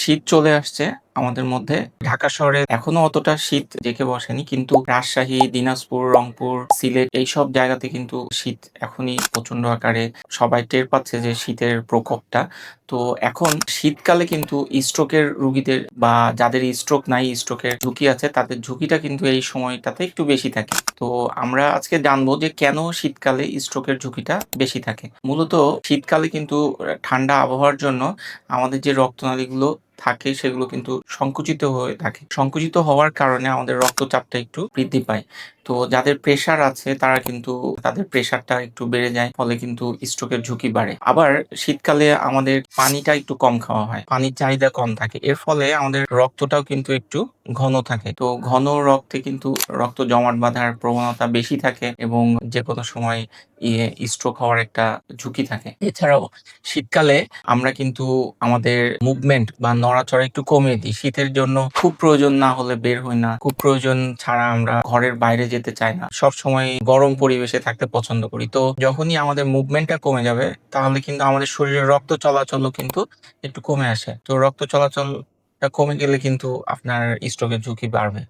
শীত চলে আসছে আমাদের মধ্যে। ঢাকা শহরে এখনো অতটা শীত জেঁকে বসেনি। কিন্তু রাজশাহী, দিনাজপুর, রংপুর, সিলেট এইসব জায়গাতে কিন্তু শীত এখনই প্রচন্ড আকারে সবাই টের পাচ্ছে যে শীতের প্রকোপটা। তো এখন শীতকালে কিন্তু স্ট্রোকের রোগীদের বা যাদের স্ট্রোক নাই, স্ট্রোকের ঝুঁকি আছে তাদের ঝুঁকিটা কিন্তু এই সময়টাতে একটু বেশি থাকে। তো আমরা আজকে জানবো যে কেন শীতকালে স্ট্রোকের ঝুঁকিটা বেশি থাকে। মূলত শীতকালে কিন্তু ঠান্ডা আবহাওয়ার জন্য আমাদের যে রক্তনালীগুলো থাকে সেগুলো কিন্তু সংকুচিত হয়ে থাকে। সংকুচিত হওয়ার কারণে আমাদের রক্তচাপটা একটু বৃদ্ধি পায়। তো যাদের প্রেশার আছে তারা কিন্তু তাদের প্রেশারটা একটু বেড়ে যায়। ফলে কিন্তু স্ট্রোকের ঝুঁকি বাড়ে। আবার শীতকালে আমাদের পানিটা একটু কম খাওয়া হয়। পানির চাহিদা কম থাকে। এর ফলে আমাদের রক্তটাও কিন্তু একটু ঘন থাকে। তো ঘন রক্তে কিন্তু রক্ত জমাট বাঁধার প্রবণতা বেশি থাকে এবং যেকোনো সময় স্ট্রোক হওয়ার একটা ঝুঁকি থাকে। এছাড়াও শীতকালে আমরা কিন্তু আমাদের মুভমেন্ট বা নড়াচড়া একটু কমিয়ে দিই। শীতের জন্য খুব প্রয়োজন না হলে বের হই না। খুব প্রয়োজন ছাড়া আমরা ঘরের বাইরে যেতে চাই না। সবসময় গরম পরিবেশে থাকতে পছন্দ করি। তো যখনই আমাদের মুভমেন্টটা কমে যাবে তাহলে কিন্তু আমাদের শরীরের রক্ত চলাচলও কিন্তু একটু কমে আসে। তো রক্ত চলাচলটা কমে গেলে কিন্তু আপনার স্ট্রোকের ঝুঁকি বাড়বে।